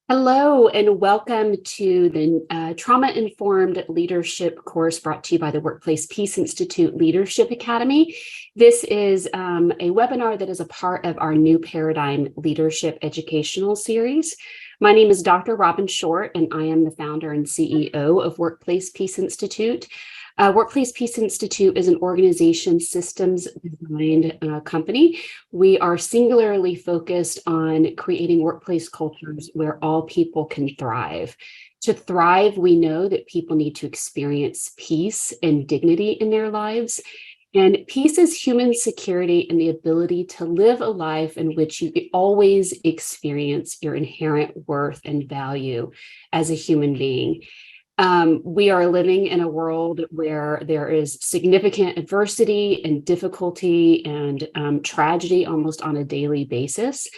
Hello, and welcome to the Trauma-Informed Leadership course brought to you by the Workplace Peace Institute Leadership Academy. This is a webinar that is a part of our New Paradigm Leadership Educational Series. My name is Dr. Robin Short, and I am the founder and CEO of Workplace Peace Institute. Workplace Peace Institute is an organization systems designed company. We are singularly focused on creating workplace cultures where all people can thrive. To thrive, we know that people need to experience peace and dignity in their lives. And peace is human security and the ability to live a life in which you always experience your inherent worth and value as a human being. We are living in a world where there is significant adversity and difficulty and tragedy almost on a daily basis.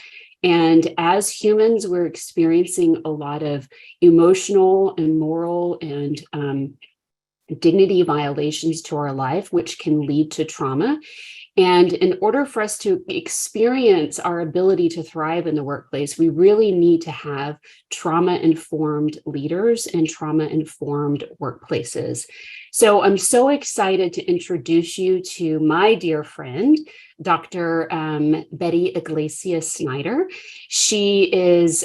And as humans, we're experiencing a lot of emotional and moral and dignity violations to our life, which can lead to trauma. And in order for us to experience our ability to thrive in the workplace, we really need to have trauma-informed leaders and trauma-informed workplaces. So I'm so excited to introduce you to my dear friend, Dr. Betty Iglesias Snyder. She is,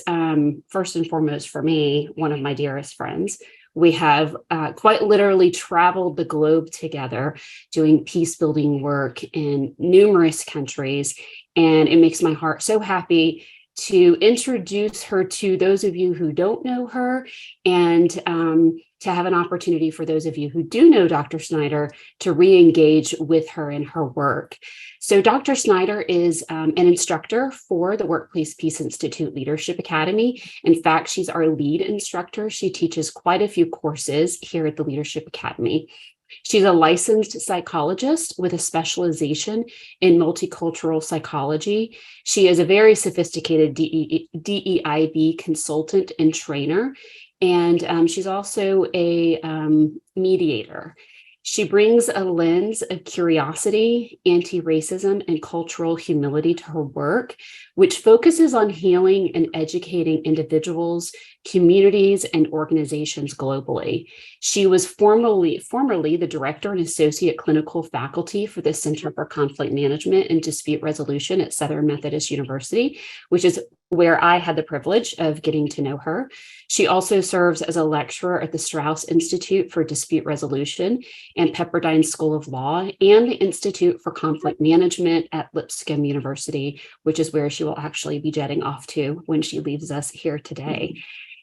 first and foremost for me, one of my dearest friends. We have quite literally traveled the globe together doing peace building work in numerous countries. And it makes my heart so happy to introduce her to those of you who don't know her and to have an opportunity for those of you who do know Dr. Snyder to re-engage with her in her work. So Dr. Snyder is an instructor for the Workplace Peace Institute Leadership Academy. In fact, she's our lead instructor. She teaches quite a few courses here at the Leadership Academy. She's a licensed psychologist with a specialization in multicultural psychology. She is a very sophisticated DEIB consultant and trainer, and she's also a mediator. She brings a lens of curiosity, anti-racism, and cultural humility to her work, which focuses on healing and educating individuals, communities, and organizations globally. She was formerly the director and associate clinical faculty for the Center for Conflict Management and Dispute Resolution at Southern Methodist University, which is where I had the privilege of getting to know her. She also serves as a lecturer at the Strauss Institute for Dispute Resolution and Pepperdine School of Law and the Institute for Conflict Management at Lipscomb University, which is where she will actually be jetting off to when she leaves us here today.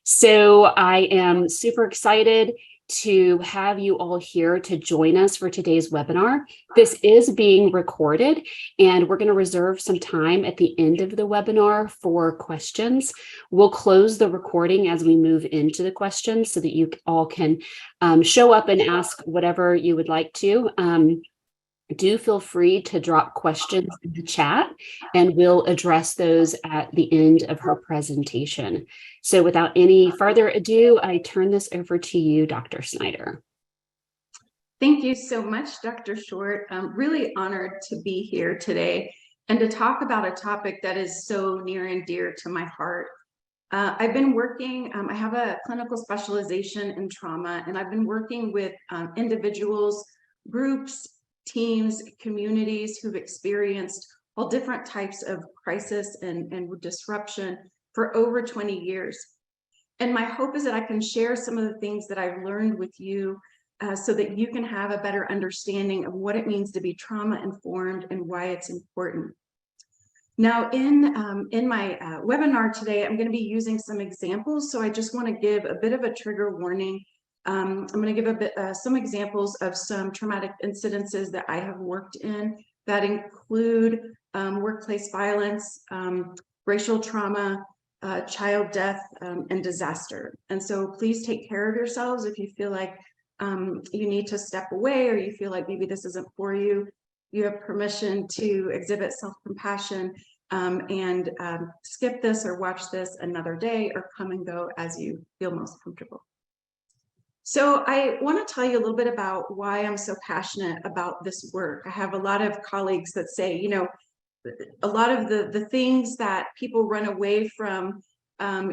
So I am super excited to have you all here to join us for today's webinar. This is being recorded, and we're going to reserve some time at the end of the webinar for questions. We'll close the recording as we move into the questions so that you all can show up and ask whatever you would like to. Do feel free to drop questions in the chat, and we'll address those at the end of her presentation. So without any further ado, I turn this over to you, Dr. Snyder. Thank you so much, Dr. Short. I'm really honored to be here today and to talk about a topic that is so near and dear to my heart. I've been working, I have a clinical specialization in trauma, and I've been working with individuals, groups, teams, communities who've experienced all different types of crisis and disruption for over 20 years. And my hope is that I can share some of the things that I've learned with you so that you can have a better understanding of what it means to be trauma-informed and why it's important. Now, in my webinar today, I'm going to be using some examples. So I just want to give a bit of a trigger warning. I'm going to give some examples of some traumatic incidences that I have worked in that include workplace violence, racial trauma, child death, and disaster. And so please take care of yourselves. If you feel like you need to step away or you feel like maybe this isn't for you, you have permission to exhibit self-compassion and skip this or watch this another day or come and go as you feel most comfortable. So I want to tell you a little bit about why I'm so passionate about this work. I have a lot of colleagues that say, you know, a lot of the things that people run away from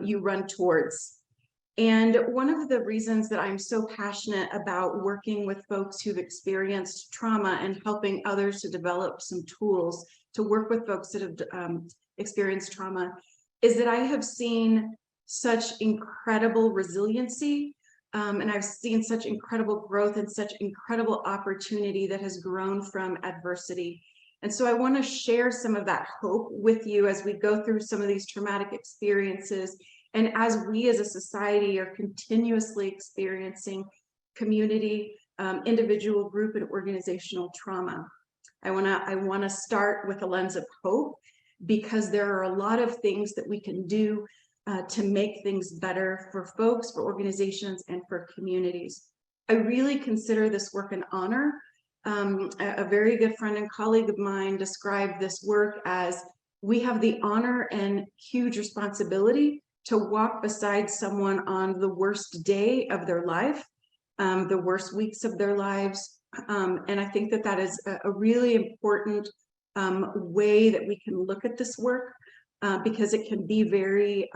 you run towards. And one of the reasons that I'm so passionate about working with folks who've experienced trauma and helping others to develop some tools to work with folks that have experienced trauma is that I have seen such incredible resiliency, and I've seen such incredible growth and such incredible opportunity that has grown from adversity. And so I want to share some of that hope with you as we go through some of these traumatic experiences. And as we as a society are continuously experiencing community, individual, group, and organizational trauma. I want to start with a lens of hope, because there are a lot of things that we can do to make things better for folks, for organizations, and for communities. I really consider this work an honor. A very good friend and colleague of mine described this work as, we have the honor and huge responsibility to walk beside someone on the worst day of their life, the worst weeks of their lives. And I think that that is a really important way that we can look at this work, because it can be very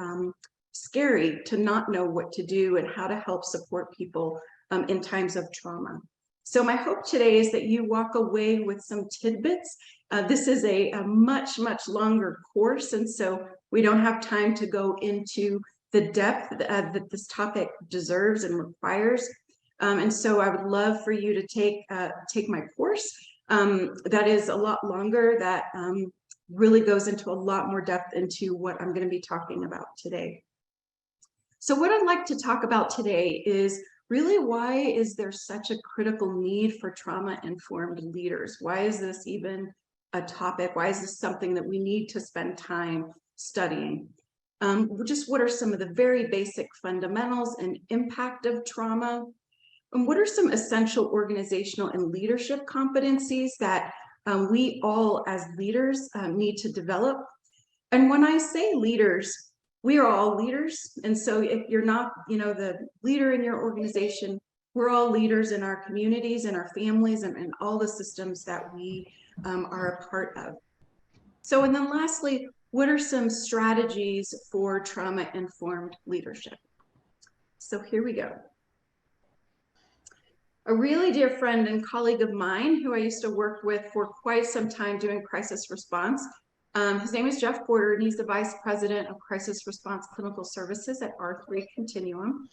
scary to not know what to do and how to help support people in times of trauma. So my hope today is that you walk away with some tidbits. This is a much, much longer course, and so we don't have time to go into the depth that this topic deserves and requires. And so I would love for you to take my course. That is a lot longer, that really goes into a lot more depth into what I'm going to be talking about today. So what I'd like to talk about today is really, why is there such a critical need for trauma-informed leaders? Why is this even a topic? Why is this something that we need to spend time studying? Just what are some of the very basic fundamentals and impact of trauma? And what are some essential organizational and leadership competencies that we all as leaders need to develop? And when I say leaders, we are all leaders. And so if you're not, the leader in your organization, we're all leaders in our communities and our families and all the systems that we are a part of. So, and then lastly, what are some strategies for trauma-informed leadership? So here we go. A really dear friend and colleague of mine who I used to work with for quite some time doing crisis response, his name is Jeff Porter, and he's the Vice President of Crisis Response Clinical Services at R3 Continuum.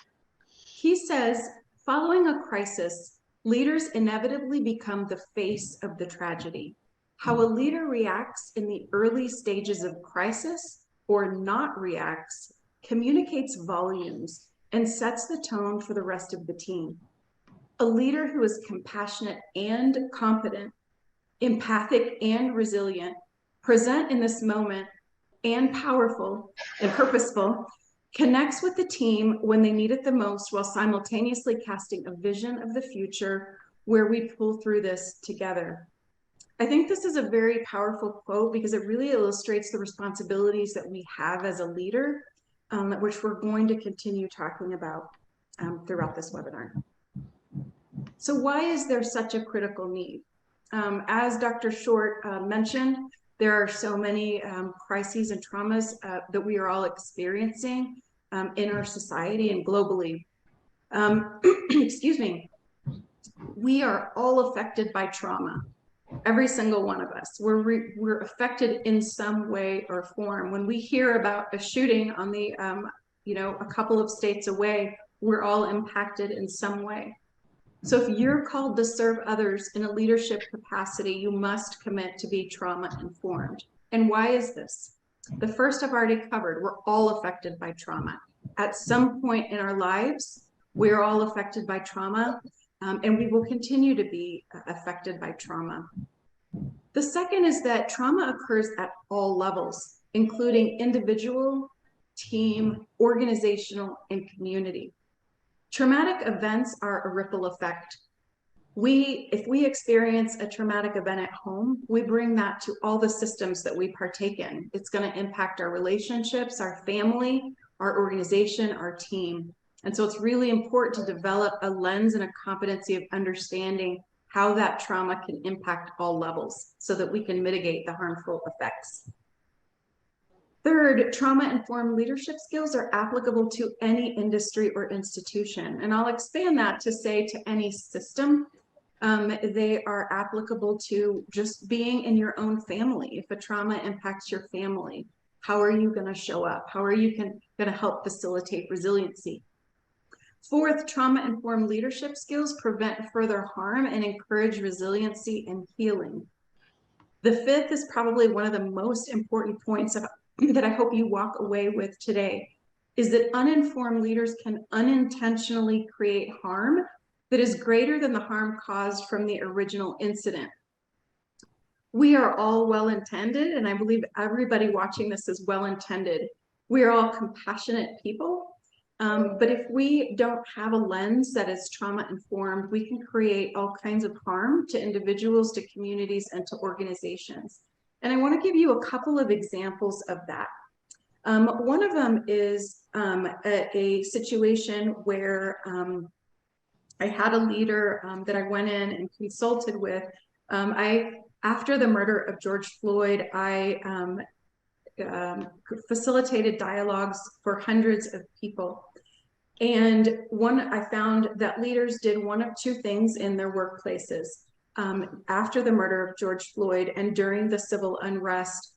He says, following a crisis, leaders inevitably become the face of the tragedy. How a leader reacts in the early stages of crisis or not reacts communicates volumes and sets the tone for the rest of the team. A leader who is compassionate and competent, empathic and resilient, present in this moment, and powerful and purposeful, connects with the team when they need it the most, while simultaneously casting a vision of the future where we pull through this together. I think this is a very powerful quote, because it really illustrates the responsibilities that we have as a leader, which we're going to continue talking about throughout this webinar. So why is there such a critical need? As Dr. Short mentioned, there are so many crises and traumas that we are all experiencing in our society and globally. Excuse me. We are all affected by trauma. Every single one of us. We're affected in some way or form. When we hear about a shooting on the, a couple of states away, we're all impacted in some way. So if you're called to serve others in a leadership capacity, you must commit to be trauma-informed. And why is this? The first I've already covered, we're all affected by trauma. At some point in our lives, we're all affected by trauma, and we will continue to be affected by trauma. The second is that trauma occurs at all levels, including individual, team, organizational, and community. Traumatic events are a ripple effect. If we experience a traumatic event at home, we bring that to all the systems that we partake in. It's going to impact our relationships, our family, our organization, our team. And so it's really important to develop a lens and a competency of understanding how that trauma can impact all levels so that we can mitigate the harmful effects. Third, trauma-informed leadership skills are applicable to any industry or institution. And I'll expand that to say to any system. They are applicable to just being in your own family. If a trauma impacts your family, how are you going to show up? How are you going to help facilitate resiliency? Fourth, trauma-informed leadership skills prevent further harm and encourage resiliency and healing. The fifth is probably one of the most important points that I hope you walk away with today, is that uninformed leaders can unintentionally create harm that is greater than the harm caused from the original incident. We are all well-intended, and I believe everybody watching this is well-intended. We are all compassionate people, but if we don't have a lens that is trauma-informed, we can create all kinds of harm to individuals, to communities, and to organizations. And I want to give you a couple of examples of that. One of them is a situation where I had a leader that I went in and consulted with. After the murder of George Floyd, I facilitated dialogues for hundreds of people. And I found that leaders did one of two things in their workplaces. After the murder of George Floyd and during the civil unrest,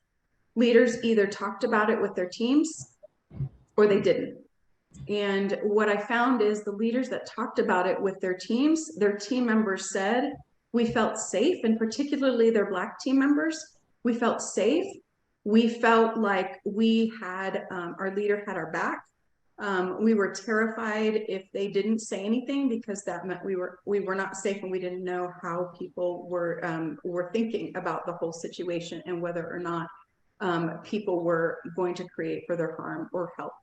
leaders either talked about it with their teams or they didn't. And what I found is the leaders that talked about it with their teams, their team members said, we felt safe, and particularly their Black team members, we felt safe. We felt like we had, our leader had our back. We were terrified if they didn't say anything, because that meant we were not safe, and we didn't know how people were thinking about the whole situation and whether or not people were going to create further harm or help.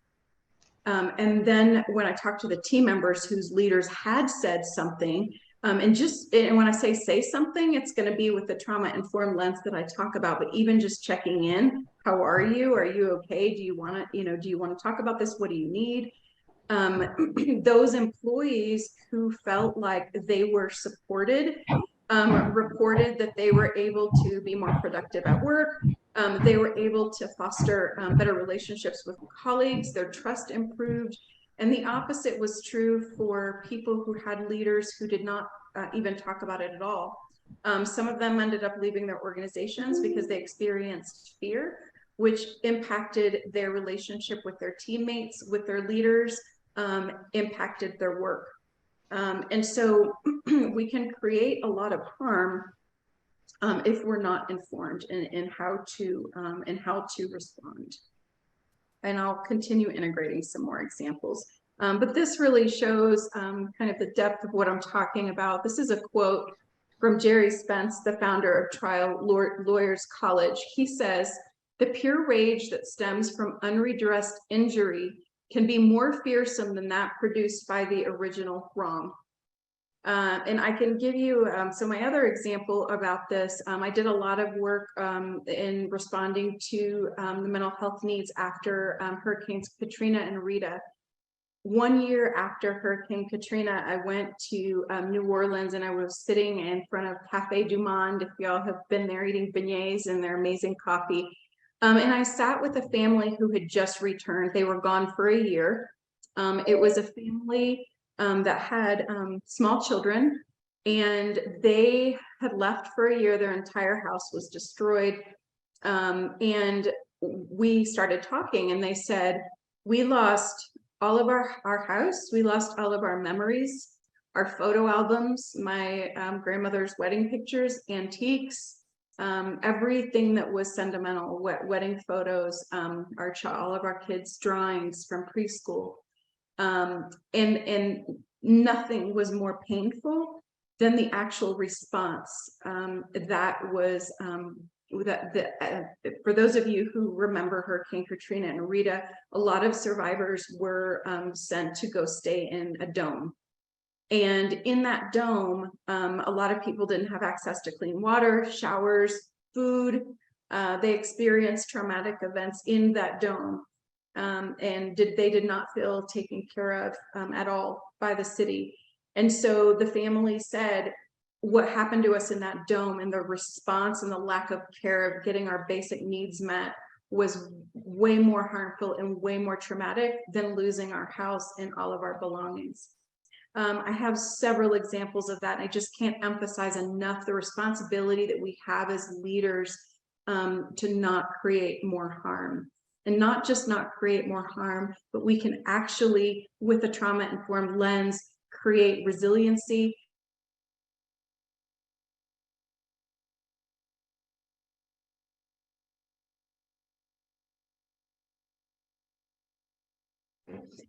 And then when I talked to the team members whose leaders had said something, and when I say something, it's going to be with the trauma-informed lens that I talk about, but even just checking in, how are you? Are you okay? Do you want to, do you want to talk about this? What do you need? Those employees who felt like they were supported reported that they were able to be more productive at work. They were able to foster better relationships with colleagues. Their trust improved. And the opposite was true for people who had leaders who did not even talk about it at all. Some of them ended up leaving their organizations because they experienced fear, which impacted their relationship with their teammates, with their leaders, impacted their work. And so we can create a lot of harm if we're not informed in how to respond. And I'll continue integrating some more examples. But this really shows kind of the depth of what I'm talking about. This is a quote from Jerry Spence, the founder of Trial Lawyers College. He says, "The pure rage that stems from unredressed injury can be more fearsome than that produced by the original wrong." And I can give you, so my other example about this, I did a lot of work in responding to the mental health needs after Hurricanes Katrina and Rita. 1 year after Hurricane Katrina, I went to New Orleans, and I was sitting in front of Cafe Du Monde, if y'all have been there, eating beignets and their amazing coffee. And I sat with a family who had just returned. They were gone for a year. It was a family that had small children, and they had left for a year. Their entire house was destroyed. And we started talking, and they said, we lost all of our house. We lost all of our memories, our photo albums, my grandmother's wedding pictures, antiques, everything that was sentimental, wedding photos, all of our kids' drawings from preschool. And nothing was more painful than the actual response that was for those of you who remember Hurricane Katrina and Rita, a lot of survivors were sent to go stay in a dome. And in that dome, a lot of people didn't have access to clean water, showers, food. They experienced traumatic events in that dome. And they did not feel taken care of at all by the city. And so the family said, what happened to us in that dome, and the response and the lack of care of getting our basic needs met was way more harmful and way more traumatic than losing our house and all of our belongings. I have several examples of that, and I just can't emphasize enough the responsibility that we have as leaders to not create more harm. And not just not create more harm, but we can actually, with a trauma-informed lens, create resiliency.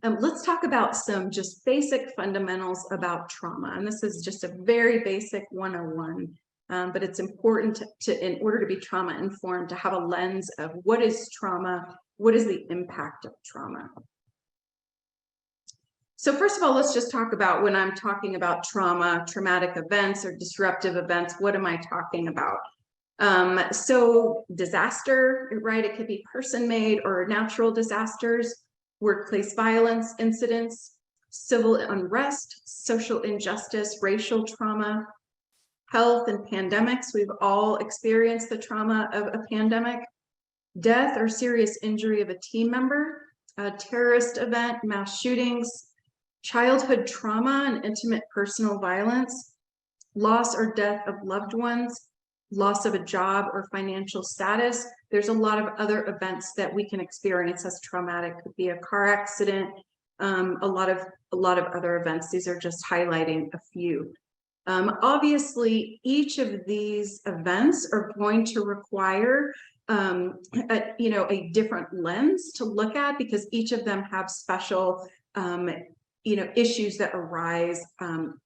Let's talk about some just basic fundamentals about trauma. And this is just a very basic 101, but it's important in order to be trauma informed, to have a lens of what is trauma, what is the impact of trauma. So first of all, let's just talk about, when I'm talking about trauma, traumatic events or disruptive events, what am I talking about? So disaster, right? It could be person-made or natural disasters, workplace violence incidents, civil unrest, social injustice, racial trauma, health and pandemics. We've all experienced the trauma of a pandemic, death or serious injury of a team member, a terrorist event, mass shootings, childhood trauma and intimate personal violence, loss or death of loved ones, loss of a job or financial status. There's a lot of other events that we can experience as traumatic. It could be a car accident, a lot of other events. These are just highlighting a few. Obviously, each of these events are going to require a different lens to look at, because each of them have special issues that arise,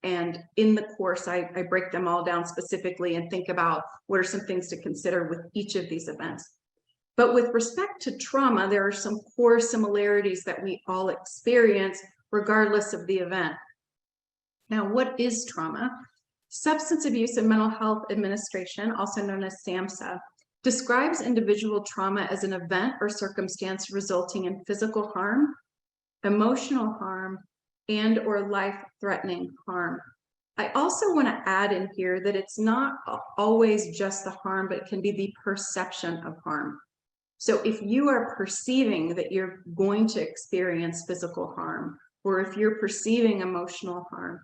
and in the course I break them all down specifically and think about what are some things to consider with each of these events. But with respect to trauma, there are some core similarities that we all experience regardless of the event. Now, what is trauma? Substance Abuse and Mental Health Administration, also known as SAMHSA, describes individual trauma as an event or circumstance resulting in physical harm, emotional harm, and or life-threatening harm. I also want to add in here that it's not always just the harm, but it can be the perception of harm. So if you are perceiving that you're going to experience physical harm, or if you're perceiving emotional harm,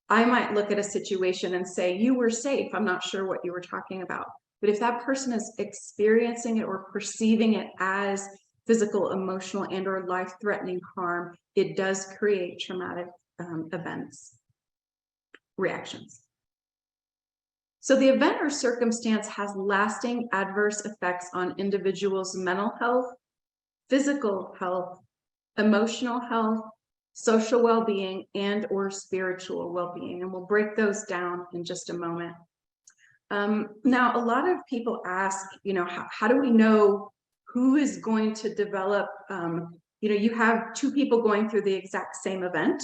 I might look at a situation and say, you were safe. I'm not sure what you were talking about. But if that person is experiencing it or perceiving it as physical, emotional, and or life-threatening harm, it does create traumatic events, reactions. So the event or circumstance has lasting adverse effects on individuals' mental health, physical health, emotional health, social well-being, and or spiritual well-being. And we'll break those down in just a moment. Now, a lot of people ask, how do we know who is going to develop, you have two people going through the exact same event.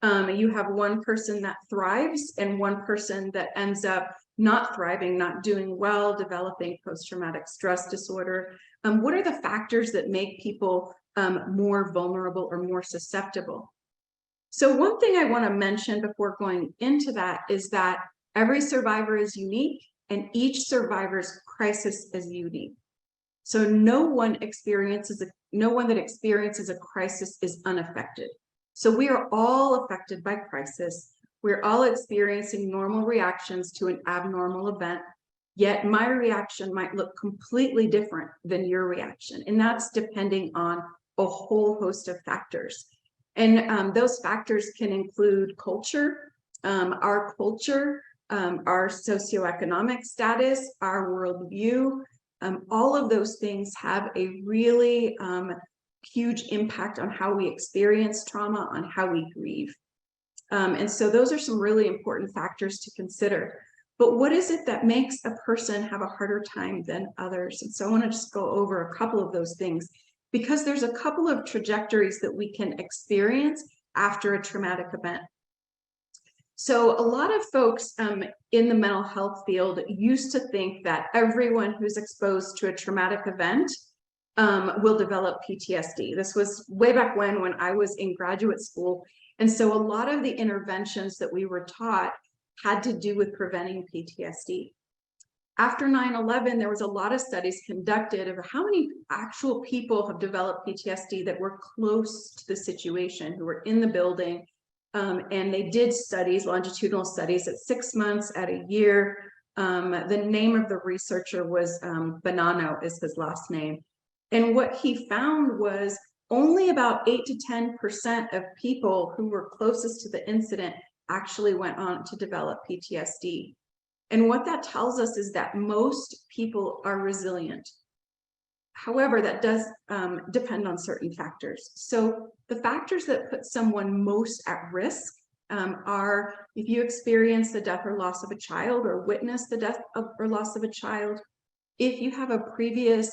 You have one person that thrives and one person that ends up not thriving, not doing well, developing post-traumatic stress disorder. What are the factors that make people more vulnerable or more susceptible? So one thing I want to mention before going into that is that every survivor is unique and each survivor's crisis is unique. So no one that experiences a crisis is unaffected. So we are all affected by crisis. We're all experiencing normal reactions to an abnormal event, yet my reaction might look completely different than your reaction. And that's depending on a whole host of factors. And those factors can include culture, our culture, our socioeconomic status, our worldview. All of those things have a really huge impact on how we experience trauma, on how we grieve. And so those are some really important factors to consider. But what is it that makes a person have a harder time than others? And so I want to just go over a couple of those things, because there's a couple of trajectories that we can experience after a traumatic event. So a lot of folks in the mental health field used to think that everyone who's exposed to a traumatic event will develop PTSD. This was way back when I was in graduate school. And so a lot of the interventions that we were taught had to do with preventing PTSD. After 9/11, there was a lot of studies conducted of how many actual people have developed PTSD that were close to the situation, who were in the building. And they did studies, longitudinal studies at 6 months, at a year. The name of the researcher was Bonanno is his last name. And what he found was only about 8 to 10% of people who were closest to the incident actually went on to develop PTSD. And what that tells us is that most people are resilient. However, that does depend on certain factors. So the factors that put someone most at risk are if you experience the death or loss of a child, or witness the death or loss of a child, if you have a previous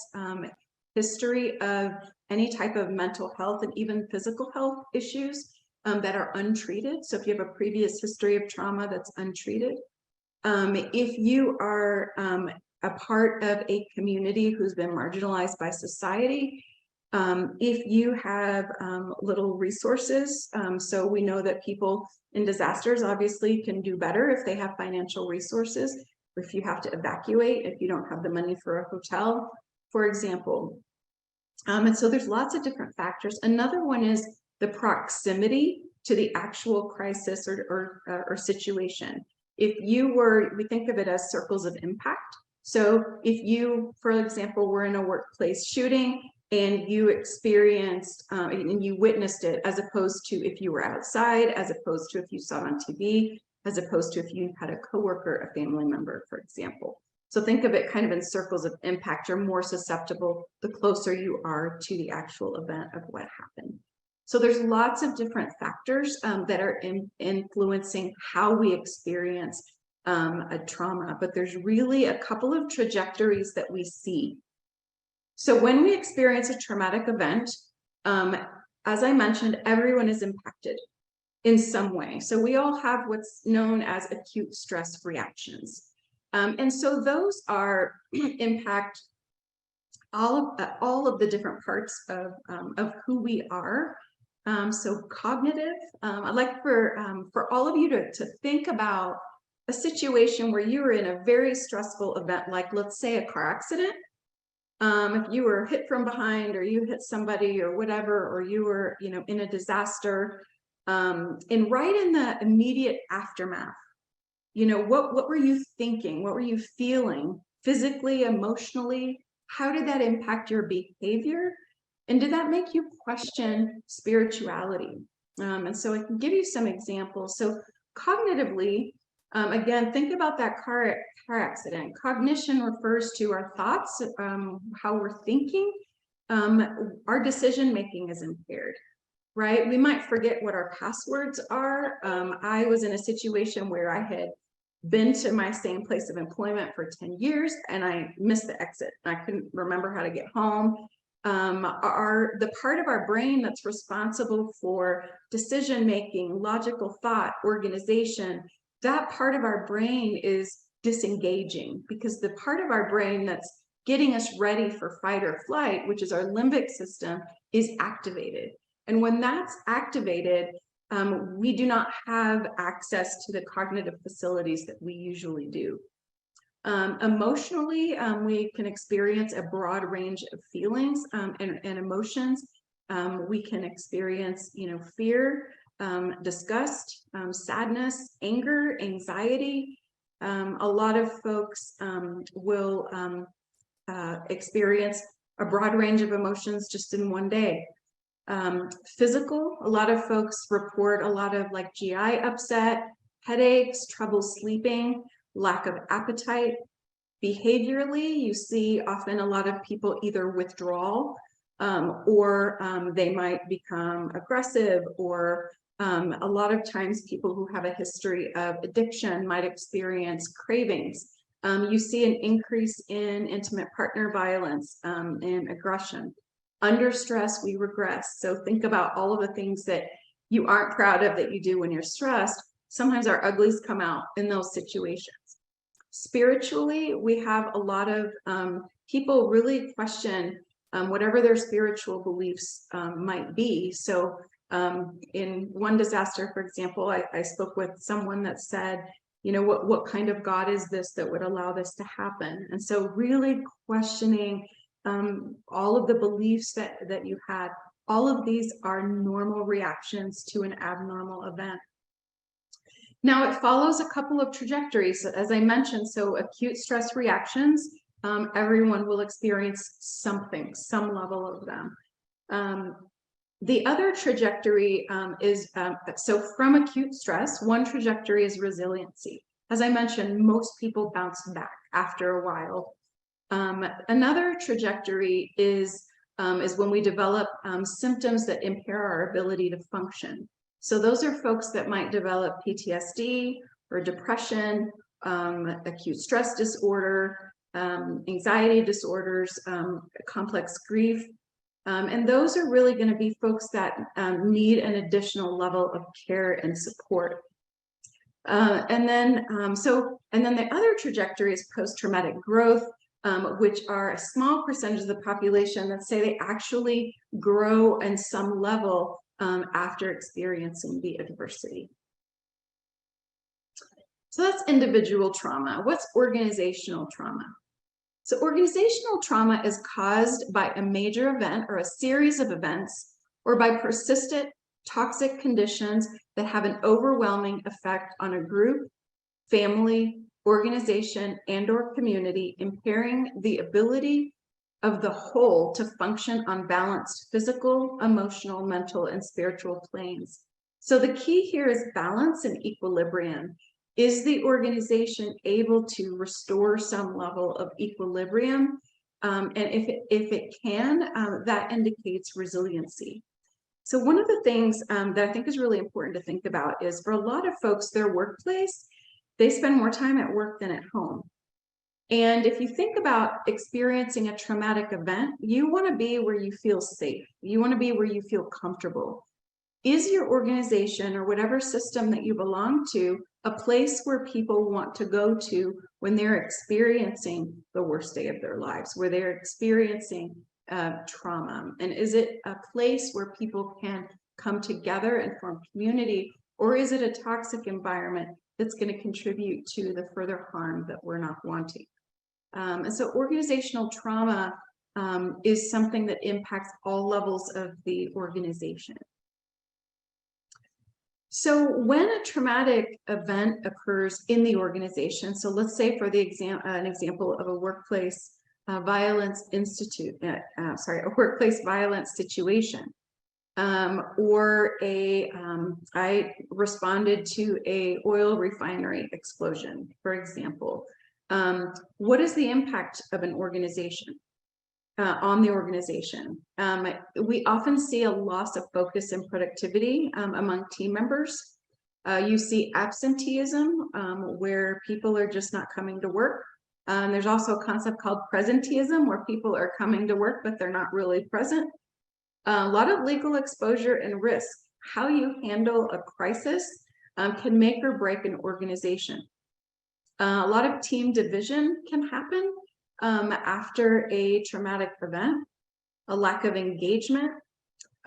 history of any type of mental health and even physical health issues that are untreated. So if you have a previous history of trauma that's untreated, if you are a part of a community who's been marginalized by society, if you have little resources, so we know that people in disasters obviously can do better if they have financial resources, or if you have to evacuate, if you don't have the money for a hotel, for example. And so there's lots of different factors. Another one is the proximity to the actual crisis or situation. If you were, we think of it as circles of impact. So if you, for example, were in a workplace shooting and you experienced and you witnessed it, as opposed to if you were outside, as opposed to if you saw it on TV, as opposed to if you had a coworker, a family member, for example. So think of it kind of in circles of impact. You're more susceptible the closer you are to the actual event of what happened. So there's lots of different factors that are influencing how we experience a trauma, but there's really a couple of trajectories that we see. So when we experience a traumatic event, as I mentioned, everyone is impacted in some way. So we all have what's known as acute stress reactions. And so those are impact all of the different parts of who we are. So cognitive, I'd like for all of you to think about a situation where you were in a very stressful event, like let's say a car accident. If you were hit from behind, or you hit somebody or whatever, or you were, in a disaster, and right in the immediate aftermath, what were you thinking? What were you feeling physically, emotionally? How did that impact your behavior? And did that make you question spirituality? And so I can give you some examples. So cognitively, again, think about that car accident. Cognition refers to our thoughts, how we're thinking. Our decision-making is impaired, right? We might forget what our passwords are. I was in a situation where I had been to my same place of employment for 10 years and I missed the exit. I couldn't remember how to get home. The part of our brain that's responsible for decision-making, logical thought, organization, that part of our brain is disengaging, because the part of our brain that's getting us ready for fight or flight, which is our limbic system, is activated. And when that's activated, we do not have access to the cognitive facilities that we usually do. Emotionally, we can experience a broad range of feelings and emotions. We can experience, fear, disgust, sadness, anger, anxiety. A lot of folks will experience a broad range of emotions just in one day. Physical, a lot of folks report a lot of GI upset, headaches, trouble sleeping, lack of appetite. Behaviorally, you see often a lot of people either withdraw or they might become aggressive, or a lot of times people who have a history of addiction might experience cravings. You see an increase in intimate partner violence and aggression. Under stress, we regress. So think about all of the things that you aren't proud of that you do when you're stressed. Sometimes our uglies come out in those situations. Spiritually, we have a lot of people really question whatever their spiritual beliefs might be. So in one disaster, for example, I spoke with someone that said What kind of God is this that would allow this to happen? And so really questioning all of the beliefs that you had. All of these are normal reactions to an abnormal event. Now, it follows a couple of trajectories, as I mentioned. So acute stress reactions, everyone will experience something, some level of them. The other trajectory is, so from acute stress, one trajectory is resiliency. As I mentioned, most people bounce back after a while. Another trajectory is when we develop symptoms that impair our ability to function. So those are folks that might develop PTSD or depression, acute stress disorder, anxiety disorders, complex grief. And those are really going to be folks that need an additional level of care and support. And then the other trajectory is post-traumatic growth, which are a small percentage of the population that say they actually grow in some level after experiencing the adversity. So that's individual trauma. What's organizational trauma? So organizational trauma is caused by a major event or a series of events, or by persistent toxic conditions that have an overwhelming effect on a group, family, organization, and/or community, impairing the ability of the whole to function on balanced physical, emotional, mental, and spiritual planes. So the key here is balance and equilibrium. Is the organization able to restore some level of equilibrium? And if it can, that indicates resiliency. So one of the things that I think is really important to think about is, for a lot of folks, their workplace, they spend more time at work than at home. And if you think about experiencing a traumatic event, you want to be where you feel safe. You want to be where you feel comfortable. Is your organization or whatever system that you belong to a place where people want to go to when they're experiencing the worst day of their lives, where they're experiencing trauma? And is it a place where people can come together and form community, or is it a toxic environment that's going to contribute to the further harm that we're not wanting? And so organizational trauma is something that impacts all levels of the organization. So when a traumatic event occurs in the organization, so let's say for the an example of a workplace violence a workplace violence situation, or I responded to a oil refinery explosion, for example. What is the impact of an organization on the organization? We often see a loss of focus and productivity among team members. You see absenteeism, where people are just not coming to work. There's also a concept called presenteeism, where people are coming to work, but they're not really present. A lot of legal exposure and risk. How you handle a crisis can make or break an organization. A lot of team division can happen after a traumatic event. A lack of engagement.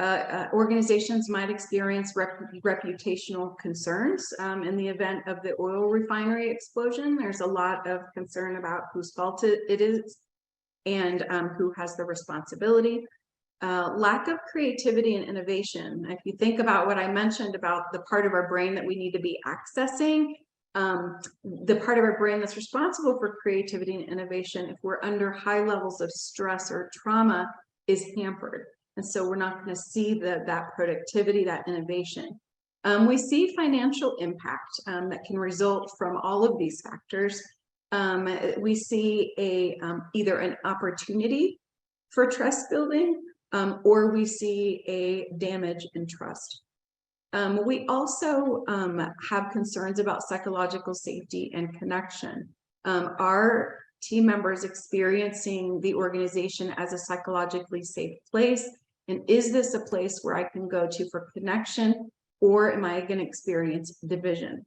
Organizations might experience reputational concerns. In the event of the oil refinery explosion, there's a lot of concern about whose fault it is and who has the responsibility. Lack of creativity and innovation. If you think about what I mentioned about the part of our brain that we need to be accessing, the part of our brain that's responsible for creativity and innovation, if we're under high levels of stress or trauma, is hampered. And so we're not going to see that productivity, that innovation. We see financial impact that can result from all of these factors. We see either an opportunity for trust building, or we see a damage in trust. We also have concerns about psychological safety and connection. Are team members experiencing the organization as a psychologically safe place? And is this a place where I can go to for connection, or am I going to experience division?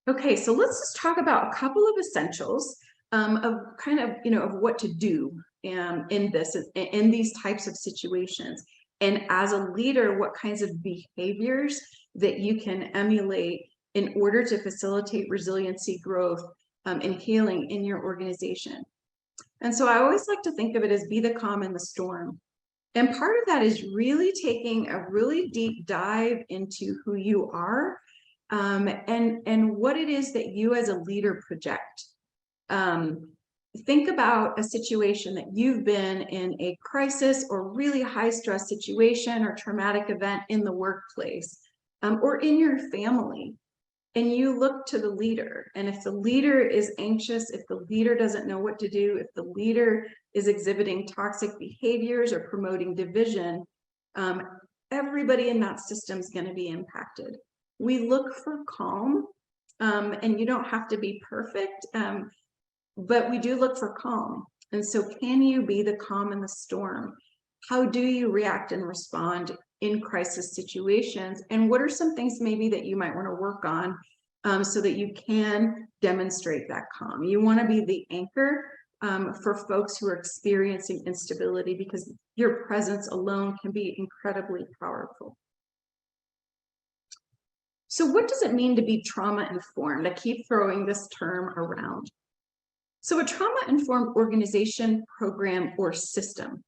Okay, so let's just talk about a couple of essentials of kind of, of what to do in these types of situations. And as a leader, what kinds of behaviors that you can emulate in order to facilitate resiliency, growth, and healing in your organization. And so I always like to think of it as be the calm in the storm. And part of that is really taking a really deep dive into who you are, and what it is that you as a leader project. Think about a situation that you've been in, a crisis or really high stress situation or traumatic event in the workplace, or in your family. And you look to the leader. And if the leader is anxious, if the leader doesn't know what to do, if the leader is exhibiting toxic behaviors or promoting division, everybody in that system is going to be impacted. We look for calm, and you don't have to be perfect, but we do look for calm. And so can you be the calm in the storm? How do you react and respond in crisis situations? And what are some things maybe that you might want to work on, so that you can demonstrate that calm? You want to be the anchor for folks who are experiencing instability, because your presence alone can be incredibly powerful. So what does it mean to be trauma-informed? I keep throwing this term around. So a trauma-informed organization, program, or system,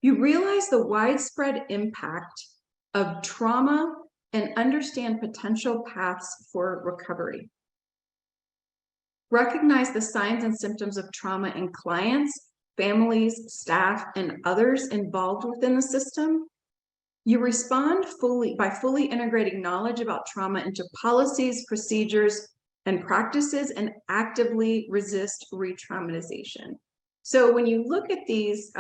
you realize the widespread impact of trauma and understand potential paths for recovery. Recognize the signs and symptoms of trauma in clients, families, staff, and others involved within the system. You respond by fully integrating knowledge about trauma into policies, procedures, and practices, and actively resist re-traumatization. So when you look at these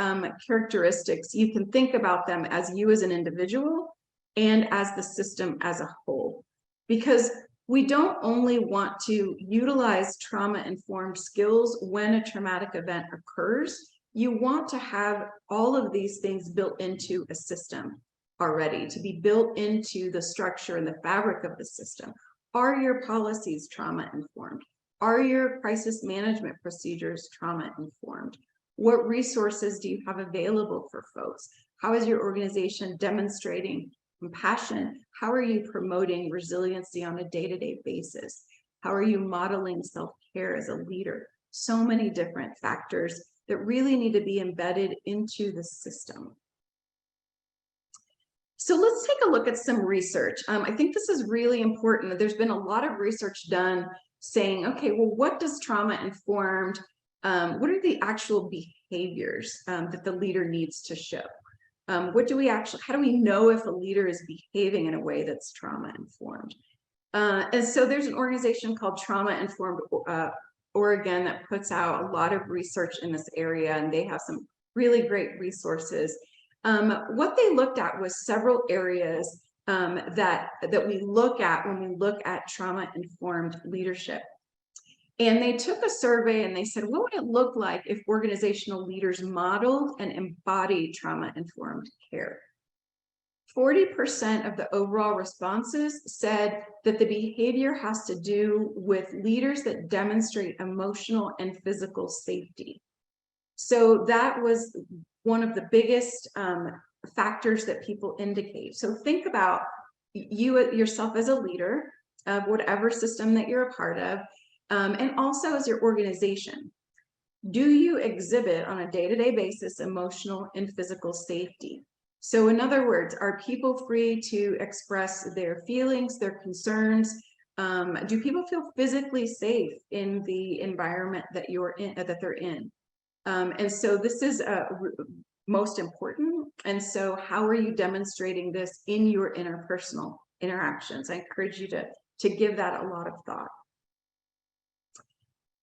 characteristics, you can think about them as you as an individual and as the system as a whole, because we don't only want to utilize trauma-informed skills when a traumatic event occurs. You want to have all of these things built into a system already, to be built into the structure and the fabric of the system. Are your policies trauma-informed? Are your crisis management procedures trauma-informed? What resources do you have available for folks? How is your organization demonstrating compassion? How are you promoting resiliency on a day-to-day basis? How are you modeling self-care as a leader? So many different factors that really need to be embedded into the system. So let's take a look at some research. I think this is really important. There's been a lot of research done saying, okay, well, what does trauma-informed, what are the actual behaviors that the leader needs to show? How do we know if a leader is behaving in a way that's trauma-informed? And so there's an organization called Trauma-Informed Oregon that puts out a lot of research in this area, and they have some really great resources. What they looked at was several areas that we look at when we look at trauma-informed leadership. And they took a survey and they said, what would it look like if organizational leaders modeled and embodied trauma-informed care? 40% of the overall responses said that the behavior has to do with leaders that demonstrate emotional and physical safety. So that was one of the biggest factors that people indicate. So think about you yourself as a leader of whatever system that you're a part of, and also as your organization. Do you exhibit on a day-to-day basis emotional and physical safety? So in other words, are people free to express their feelings, their concerns? Do people feel physically safe in the environment that they're in? And so this is most important. And so how are you demonstrating this in your interpersonal interactions? I encourage you to give that a lot of thought.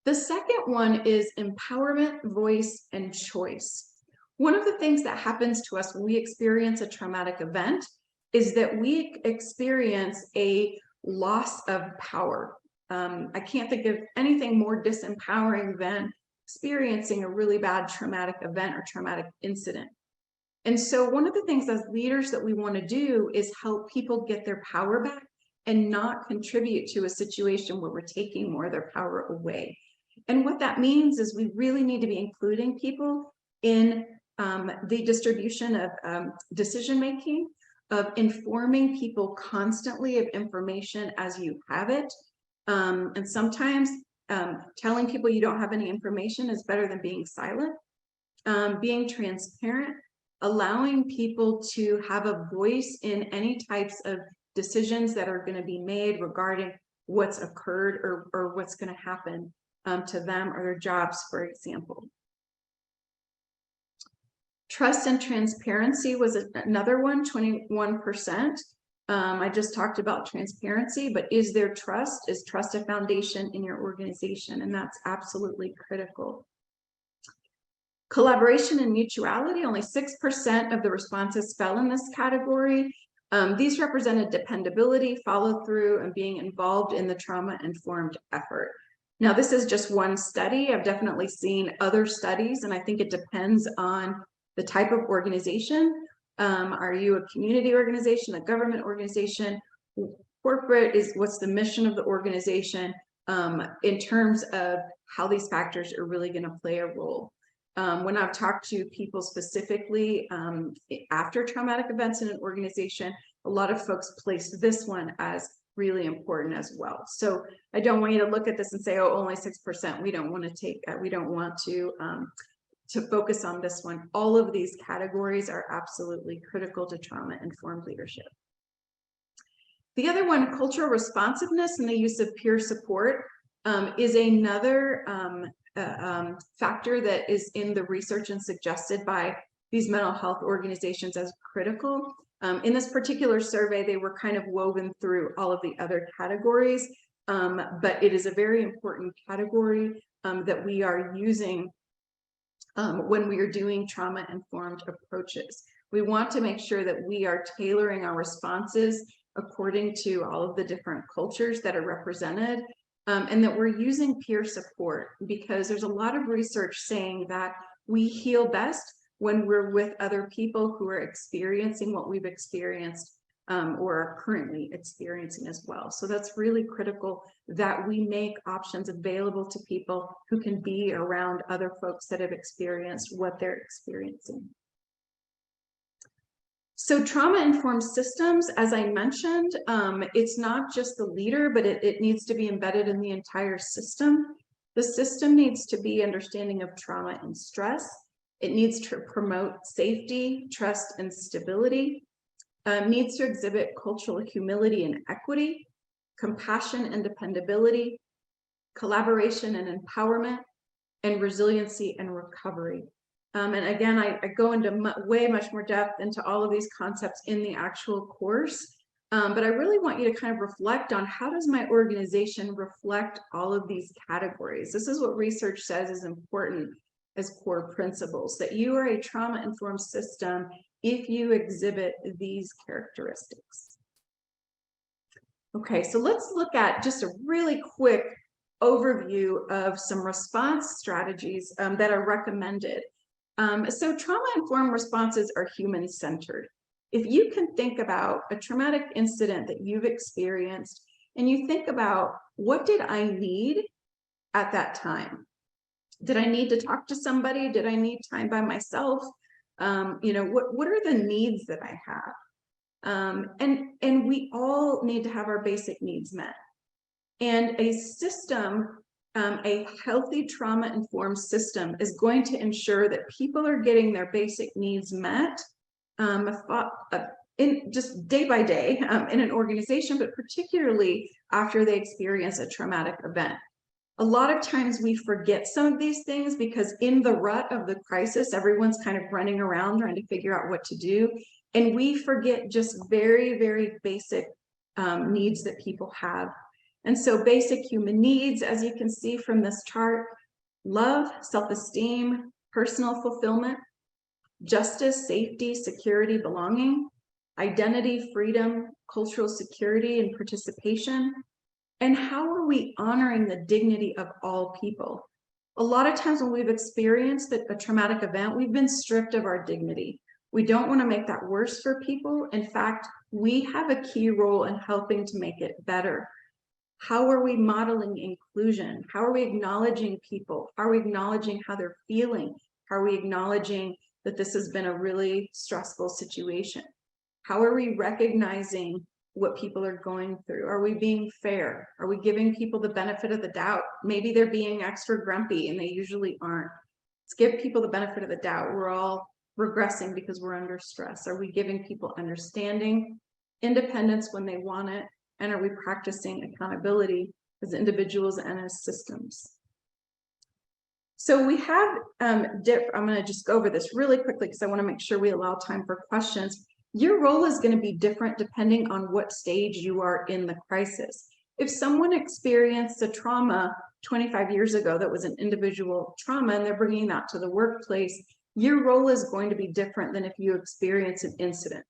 The second one is empowerment, voice, and choice. One of the things that happens to us when we experience a traumatic event is that we experience a loss of power. I can't think of anything more disempowering than experiencing a really bad traumatic event or traumatic incident. And so one of the things as leaders that we want to do is help people get their power back and not contribute to a situation where we're taking more of their power away. And what that means is we really need to be including people in the distribution of decision-making, of informing people constantly of information as you have it. And sometimes telling people you don't have any information is better than being silent. Being transparent, allowing people to have a voice in any types of decisions that are going to be made regarding what's occurred or what's going to happen to them or their jobs, for example. Trust and transparency was another one, 21%. I just talked about transparency, but is there trust? Is trust a foundation in your organization? And that's absolutely critical. Collaboration and mutuality, only 6% of the responses fell in this category. These represented dependability, follow through, and being involved in the trauma-informed effort. Now, this is just one study. I've definitely seen other studies, and I think it depends on the type of organization. Are you a community organization, a government organization? Corporate is what's the mission of the organization in terms of how these factors are really going to play a role. When I've talked to people specifically after traumatic events in an organization, a lot of folks place this one as really important as well. So I don't want you to look at this and say, oh, only 6%. We don't want to take that. We don't want to focus on this one. All of these categories are absolutely critical to trauma-informed leadership. The other one, cultural responsiveness and the use of peer support, is another factor that is in the research and suggested by these mental health organizations as critical. In this particular survey, they were kind of woven through all of the other categories, but it is a very important category that we are using when we are doing trauma-informed approaches. We want to make sure that we are tailoring our responses according to all of the different cultures that are represented, and that we're using peer support, because there's a lot of research saying that we heal best when we're with other people who are experiencing what we've experienced or are currently experiencing as well. So that's really critical that we make options available to people who can be around other folks that have experienced what they're experiencing. So trauma-informed systems, as I mentioned, it's not just the leader, but it needs to be embedded in the entire system. The system needs to be understanding of trauma and stress. It needs to promote safety, trust, and stability. Needs to exhibit cultural humility and equity, compassion and dependability, collaboration and empowerment, and resiliency and recovery. And again, I go into way much more depth into all of these concepts in the actual course, but I really want you to kind of reflect on, how does my organization reflect all of these categories? This is what research says is important as core principles, that you are a trauma-informed system if you exhibit these characteristics. Okay, so let's look at just a really quick overview of some response strategies that are recommended. So trauma-informed responses are human-centered. If you can think about a traumatic incident that you've experienced, and you think about, what did I need at that time? Did I need to talk to somebody? Did I need time by myself? You know, what are the needs that I have? And we all need to have our basic needs met. And a system, a healthy trauma-informed system, is going to ensure that people are getting their basic needs met in just day by day in an organization, but particularly after they experience a traumatic event. A lot of times we forget some of these things because in the rut of the crisis, everyone's kind of running around trying to figure out what to do. And we forget just very, very basic needs that people have. And so basic human needs, as you can see from this chart: love, self-esteem, personal fulfillment, justice, safety, security, belonging, identity, freedom, cultural security, and participation. And how are we honoring the dignity of all people? A lot of times when we've experienced a traumatic event, we've been stripped of our dignity. We don't want to make that worse for people. In fact, we have a key role in helping to make it better. How are we modeling inclusion? How are we acknowledging people? How are we acknowledging how they're feeling? How are we acknowledging that this has been a really stressful situation? How are we recognizing what people are going through? Are we being fair? Are we giving people the benefit of the doubt? Maybe they're being extra grumpy and they usually aren't. Let's give people the benefit of the doubt. We're all regressing because we're under stress. Are we giving people understanding, independence when they want it? And are we practicing accountability as individuals and as systems? So we have, I'm going to just go over this really quickly because I want to make sure we allow time for questions. Your role is going to be different depending on what stage you are in the crisis. If someone experienced a trauma 25 years ago that was an individual trauma and they're bringing that to the workplace, your role is going to be different than if you experience an incident.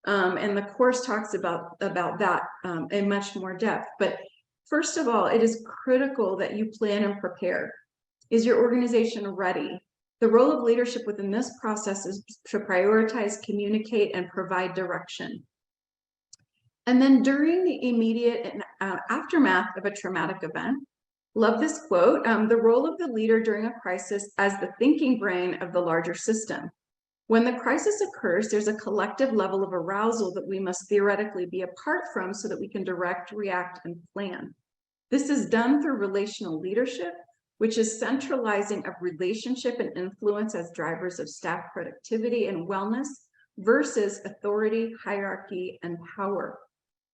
And the course talks about that in much more depth. But first of all, it is critical that you plan and prepare. Is your organization ready? The role of leadership within this process is to prioritize, communicate, and provide direction. And then during the immediate and aftermath of a traumatic event, love this quote, the role of the leader during a crisis as the thinking brain of the larger system. When the crisis occurs, there's a collective level of arousal that we must theoretically be apart from so that we can direct, react, and plan. This is done through relational leadership, which is centralizing of relationship and influence as drivers of staff productivity and wellness versus authority, hierarchy, and power.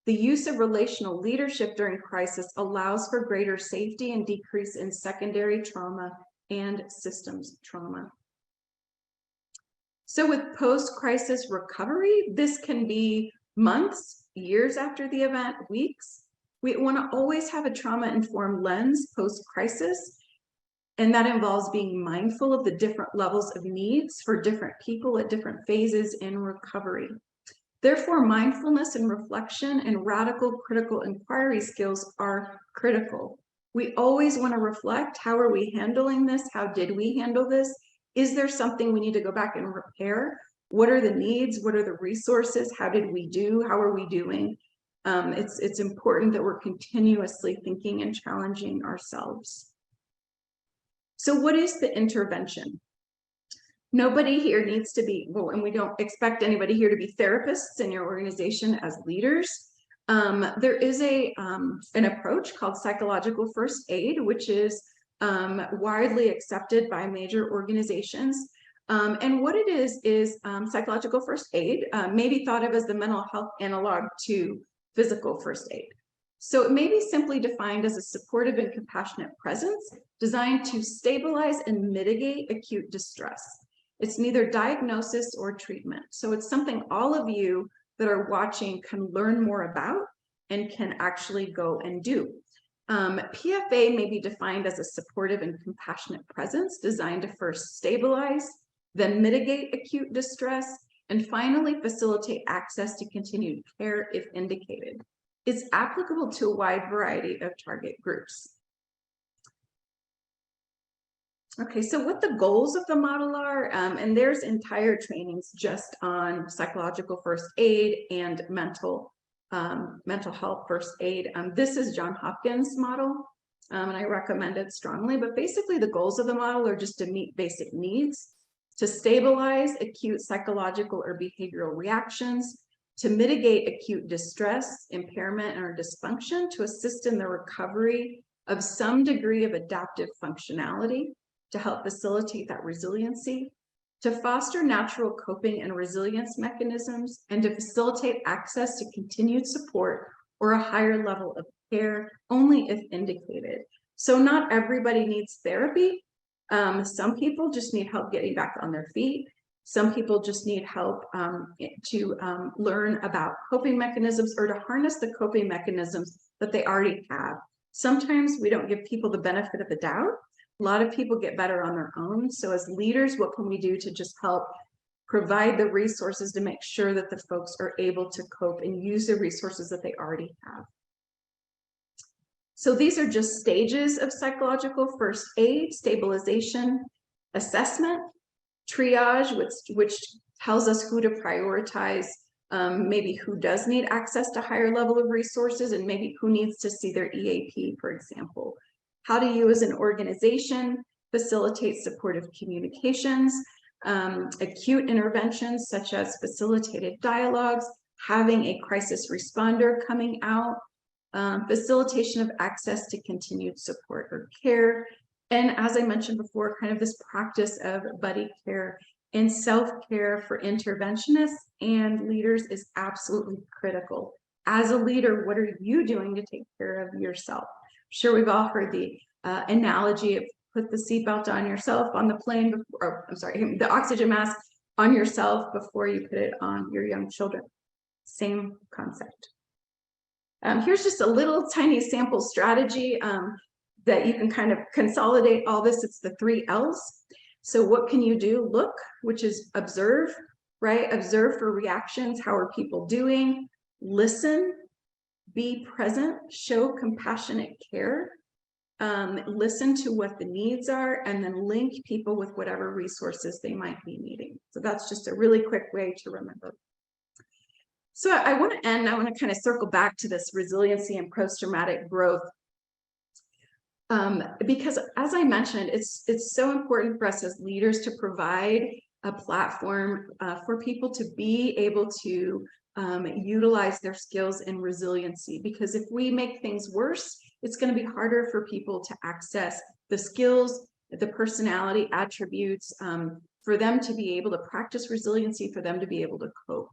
The use of relational leadership during crisis allows for greater safety and decrease in secondary trauma and systems trauma. So with post-crisis recovery, this can be months, years after the event, weeks. We want to always have a trauma-informed lens post-crisis, and that involves being mindful of the different levels of needs for different people at different phases in recovery. Therefore, mindfulness and reflection and radical critical inquiry skills are critical. We always want to reflect, how are we handling this? How did we handle this? Is there something we need to go back and repair? What are the needs? What are the resources? How did we do? How are we doing? It's important that we're continuously thinking and challenging ourselves. So what is the intervention? Nobody here needs to be, well, and we don't expect anybody here to be therapists in your organization as leaders. There is an approach called psychological first aid, which is widely accepted by major organizations. And what it is psychological first aid, may be thought of as the mental health analog to physical first aid. So it may be simply defined as a supportive and compassionate presence designed to stabilize and mitigate acute distress. It's neither diagnosis or treatment. So it's something all of you that are watching can learn more about and can actually go and do. PFA may be defined as a supportive and compassionate presence designed to first stabilize, then mitigate acute distress, and finally facilitate access to continued care if indicated. It's applicable to a wide variety of target groups. Okay, so what the goals of the model are, and there's entire trainings just on psychological first aid and mental health first aid. This is Johns Hopkins model, and I recommend it strongly, but basically the goals of the model are just to meet basic needs, to stabilize acute psychological or behavioral reactions, to mitigate acute distress, impairment, or dysfunction, to assist in the recovery of some degree of adaptive functionality, to help facilitate that resiliency, to foster natural coping and resilience mechanisms, and to facilitate access to continued support or a higher level of care only if indicated. So not everybody needs therapy. Some people just need help getting back on their feet. Some people just need help to learn about coping mechanisms or to harness the coping mechanisms that they already have. Sometimes we don't give people the benefit of the doubt. A lot of people get better on their own. So as leaders, what can we do to just help provide the resources to make sure that the folks are able to cope and use the resources that they already have? So these are just stages of psychological first aid: stabilization, assessment, triage, which tells us who to prioritize, maybe who does need access to higher level of resources, and maybe who needs to see their EAP, for example. How do you as an organization facilitate supportive communications? acute interventions such as facilitated dialogues, having a crisis responder coming out, facilitation of access to continued support or care. And as I mentioned before, kind of this practice of buddy care and self-care for interventionists and leaders is absolutely critical. As a leader, what are you doing to take care of yourself? I'm sure we've all heard the analogy of put the seatbelt on yourself on the plane, the oxygen mask on yourself before you put it on your young children. Same concept. Here's just a little tiny sample strategy that you can kind of consolidate all this. It's the 3 L's. So what can you do? Look, which is observe, right? Observe for reactions. How are people doing? Listen, be present, show compassionate care, listen to what the needs are, and then link people with whatever resources they might be needing. So that's just a really quick way to remember. So I want to end, I want to kind of circle back to this resiliency and post-traumatic growth. Because as I mentioned, it's so important for us as leaders to provide a platform for people to be able to utilize their skills in resiliency. Because if we make things worse, it's going to be harder for people to access the skills, the personality attributes, for them to be able to practice resiliency, for them to be able to cope.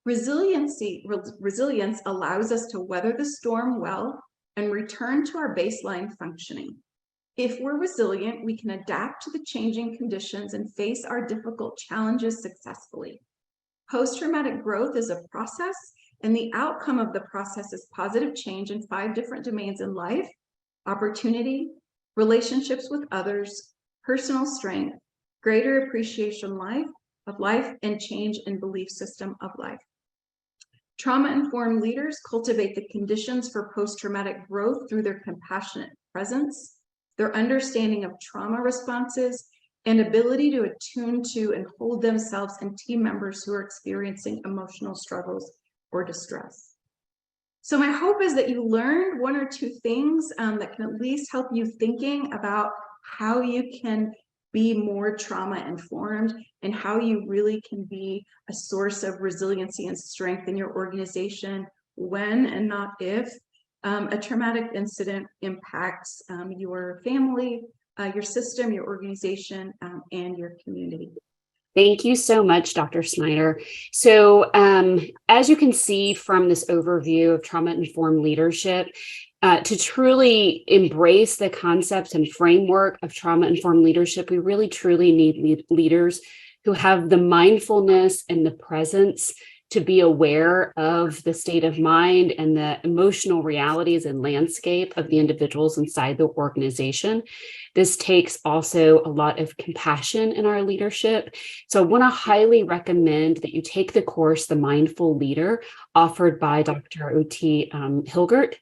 Resilience allows us to weather the storm well and return to our baseline functioning. If we're resilient, we can adapt to the changing conditions and face our difficult challenges successfully. Post-traumatic growth is a process, and the outcome of the process is positive change in 5 different domains in life: opportunity, relationships with others, personal strength, greater appreciation of life, and change in belief system of life. Trauma-informed leaders cultivate the conditions for post-traumatic growth through their compassionate presence, their understanding of trauma responses, and ability to attune to and hold themselves and team members who are experiencing emotional struggles or distress. So my hope is that you learned 1 or 2 things that can at least help you thinking about how you can be more trauma informed and how you really can be a source of resiliency and strength in your organization when and not if a traumatic incident impacts your family, your system, your organization, and your community. Thank you so much, Dr. Snyder. So as you can see from this overview of trauma-informed leadership, to truly embrace the concepts and framework of trauma-informed leadership, we really truly need leaders who have the mindfulness and the presence to be aware of the state of mind and the emotional realities and landscape of the individuals inside the organization. This takes also a lot of compassion in our leadership. So I want to highly recommend that you take the course, The Mindful Leader, offered by Dr. O.T. Hilgert.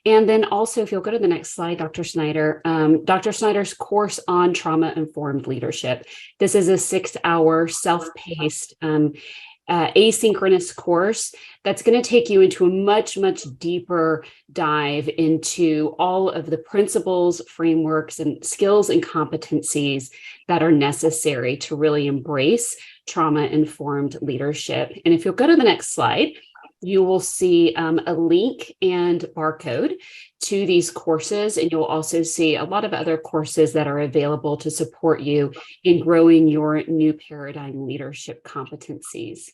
And then also, if you'll go to the next slide, Dr. Snyder, Dr. Snyder's course on trauma-informed leadership. This is a 6-hour self-paced asynchronous course that's going to take you into a much, much deeper dive into all of the principles, frameworks, and skills and competencies that are necessary to really embrace trauma-informed leadership. And if you'll go to the next slide, you will see a link and barcode to these courses, and you'll also see a lot of other courses that are available to support you in growing your new paradigm leadership competencies.